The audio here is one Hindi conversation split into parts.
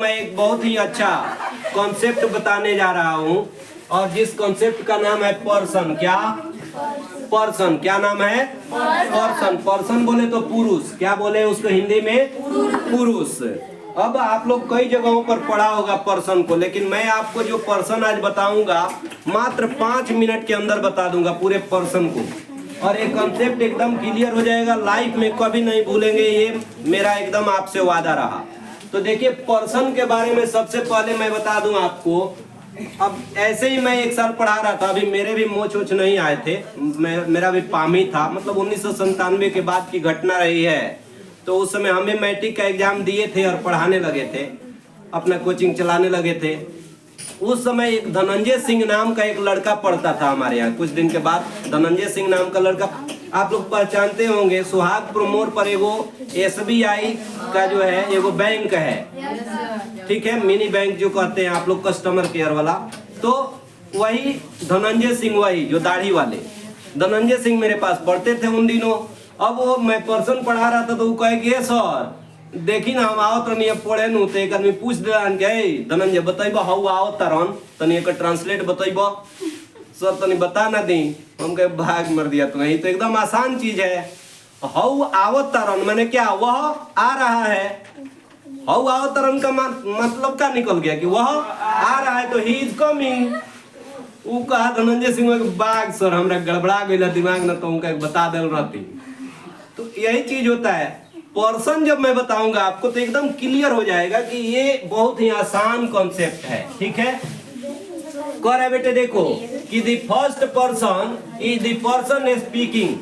मैं एक बहुत ही अच्छा कॉन्सेप्ट बताने जा रहा हूँ और जिस कॉन्सेप्ट का नाम है पर्सन। क्या पर्सन? क्या नाम है? पर्सन। पर्सन बोले तो पुरुष, क्या बोले उसको हिंदी में? पुरुष। अब आप लोग कई जगहों पर पढ़ा होगा पर्सन को, लेकिन मैं आपको जो पर्सन आज बताऊंगा मात्र 5 मिनट के अंदर बता दूंगा पूरे पर्सन को, और ये कॉन्सेप्ट एकदम क्लियर हो जाएगा। लाइफ में कभी नहीं भूलेंगे, ये मेरा एकदम आपसे वादा रहा। तो देखिए, पर्सन के बारे में सबसे पहले मैं बता दूं आपको। अब ऐसे ही मैं एक साल पढ़ा रहा था, अभी मेरे भी मोच वोच नहीं आए थे, मेरा भी पामी था, मतलब 1997 के बाद की घटना रही है। तो उस समय हमें मैट्रिक का एग्जाम दिए थे और पढ़ाने लगे थे, अपना कोचिंग चलाने लगे थे। उस समय एक धनंजय सिंह नाम का एक लड़का पढ़ता था हमारे यहाँ। कुछ दिन के बाद धनंजय सिंह नाम का लड़का, आप लोग पहचानते होंगे, सुहागपुर मोड़ पर एगो SBI का जो है एगो बैंक है, ठीक है, मिनी बैंक जो कहते हैं आप लोग, कस्टमर केयर वाला। तो वही धनंजय सिंह, वही जो दाढ़ी वाले धनंजय सिंह मेरे पास पढ़ते थे उन दिनों। अब वो मैं पर्सन पढ़ा रहा था तो वो कहे कि सर देखी ना, हम आओ तनी पढ़े नु, तो एक आदमी पूछ दिलान के धनंजय बताइब हाउ आओ तरन तनी एक ट्रांसलेट बताइब सर, तनी बता ना दी। हम कहे भाग मर दिया तुम्हें, तो एकदम आसान चीज है। हाउ आओ तरन माने क्या? वह आ रहा है। हाउ आओ तरन का मतलब क्या निकल गया कि वह आ रहा है, तो ही इज कमिंग। वो कहा धनंजय सिंह बाग सर हमरा गड़बड़ा गया दिमाग ना, तो उनका बता दे रहती। तो यही चीज होता है। पर्सन जब मैं बताऊंगा आपको तो एकदम क्लियर हो जाएगा कि ये बहुत ही आसान कॉन्सेप्ट है, ठीक है। कह रहे बेटे देखो कि the first person is the person speaking.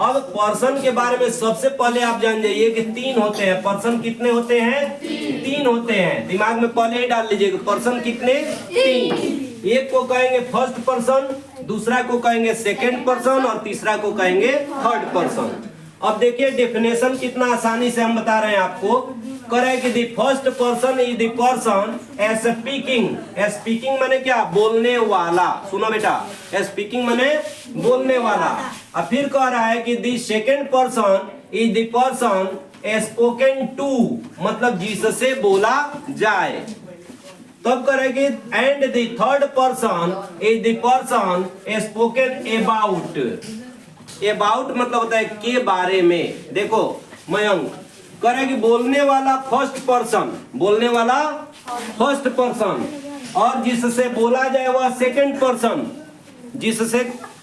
अब पर्सन के बारे में सबसे पहले आप जान जाइए कि 3 होते हैं। पर्सन कितने होते हैं? 3 होते हैं। दिमाग में पहले ही डाल लीजिएगा, पर्सन कितने? 3। एक को कहेंगे फर्स्ट पर्सन, दूसरा को कहेंगे सेकंड पर्सन और तीसरा को कहेंगे थर्ड पर्सन। अब देखिए डेफिनेशन कितना आसानी से हम बता रहे हैं आपको। करे कि the first person is the person speaking. Speaking माने क्या? बोलने वाला। सुनो बेटा, स्पीकिंग माने बोलने वाला। अब फिर कह रहा है कि the second person is the person spoken to, मतलब जिससे बोला जाए। तब करेगी and the third person is the person spoken about. About मतलब होता है के बारे में। देखो मयंक करेगी बोलने वाला फर्स्ट पर्सन, बोलने वाला फर्स्ट पर्सन, और जिससे बोला जाए वह सेकंड पर्सन। जिससे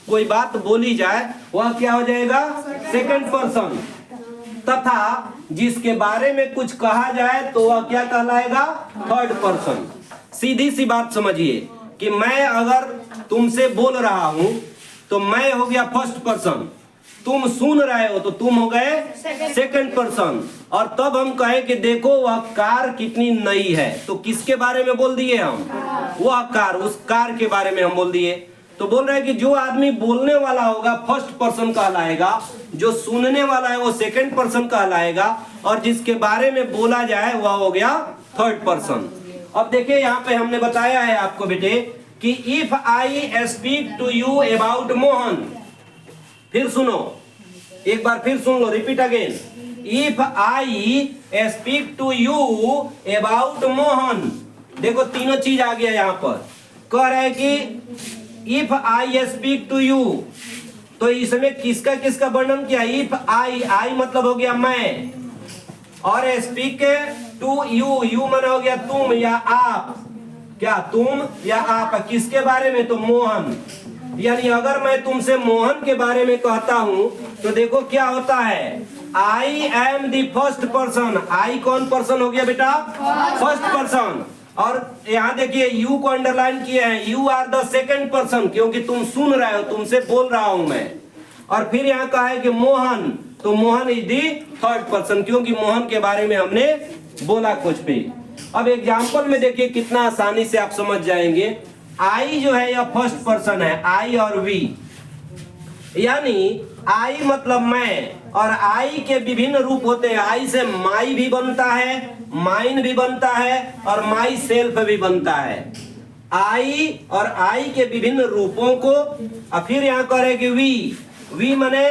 कोई बात बोली जाए वह क्या हो जाएगा? Second person. तथा जिसके बारे में कुछ कहा जाए तो वह क्या कहलाएगा? Third person. सीधी सी बात समझिए कि मैं अगर तुमसे बोल रहा हूं तो मैं हो गया फर्स्ट पर्सन, तुम सुन रहे हो तो तुम हो गए सेकंड पर्सन। और तब हम कहें कि देखो वह कार कितनी नई है, तो किसके बारे में बोल दिए हम? वह कार, उस कार के बारे में हम बोल दिए। तो बोल रहे हैं कि जो आदमी बोलने वाला होगा फर्स्ट पर्सन कहलाएगा, जो सुनने वाला है वो सेकंड पर्सन कहलाएगा, और जिसके बारे में बोला जाए वह हो गया थर्ड पर्सन। अब देखिए यहाँ पे हमने बताया है आपको बेटे कि if I speak to you about Mohan, फिर सुनो एक बार, फिर सुन लो, repeat again. If I speak to you about Mohan, देखो तीनों चीज आ गया यहाँ पर। कह रहा है कि if I speak to you, तो इसमें किसका किसका वर्णन किया? इफ आई, आई मतलब हो गया मैं, और स्पीक टू यू, यू माना हो गया तुम या आप। क्या? तुम या आप। किसके बारे में? तो मोहन। यानी अगर मैं तुमसे मोहन के बारे में कहता हूं तो देखो क्या होता है, I am the first person. I कौन पर्सन हो गया बेटा? First person. और यहाँ देखिए यू को अंडरलाइन किए हैं, you are the second person, क्योंकि तुम सुन रहे हो, तुमसे बोल रहा हूं मैं। और फिर यहाँ कहा है कि मोहन, तो Mohan is the third person, क्योंकि मोहन के बारे में हमने बोला कुछ भी। अब एग्जाम्पल में देखिए कितना आसानी से आप समझ जाएंगे। आई जो है यह फर्स्ट पर्सन है, आई और वी, यानी आई मतलब मैं, और आई के विभिन्न रूप होते हैं। आई से माई भी बनता है, माइन भी बनता है, और माई सेल्फ भी बनता है। आई और आई के विभिन्न रूपों को। और फिर यहाँ करेगी वी, वी माने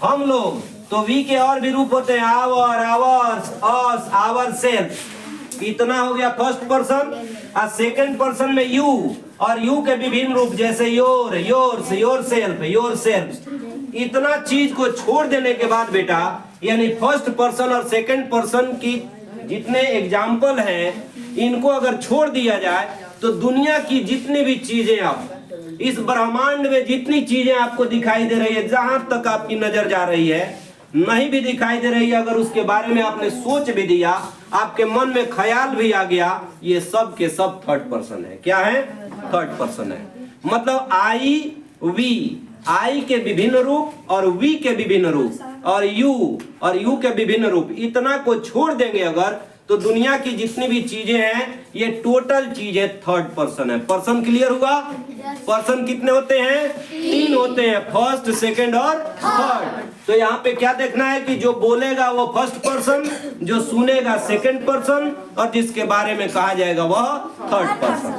हम लोग, तो वी के और भी रूप होते हैं, our, ours, us, our self. इतना हो गया फर्स्ट पर्सन। और सेकंड पर्सन में यू, और यू के विभिन्न रूप जैसे योर, योर्स, योरसेल्फ, योरसेल्फ। इतना चीज को छोड़ देने के बाद बेटा, यानी फर्स्ट पर्सन और सेकंड पर्सन की जितने एग्जाम्पल हैं, इनको अगर छोड़ दिया जाए तो दुनिया की जितनी भी चीजें, अब इस ब्रह्मांड में जितनी चीजें आपको दिखाई दे रही है, जहां तक आपकी नजर जा रही है, नहीं भी दिखाई दे रही है, अगर उसके बारे में आपने सोच भी दिया, आपके मन में ख्याल भी आ गया, ये सब के सब थर्ड पर्सन है। क्या है? थर्ड पर्सन है। मतलब आई, वी, आई के विभिन्न रूप और वी के विभिन्न रूप और यू के विभिन्न रूप, इतना को छोड़ देंगे अगर, तो दुनिया की जितनी भी चीजें हैं, ये टोटल चीजें थर्ड पर्सन है। पर्सन क्लियर हुआ? पर्सन कितने होते हैं? 3 होते हैं, फर्स्ट, सेकंड और थर्ड। तो यहाँ पे क्या देखना है कि जो बोलेगा वो फर्स्ट पर्सन, जो सुनेगा सेकंड पर्सन, और जिसके बारे में कहा जाएगा वह थर्ड पर्सन।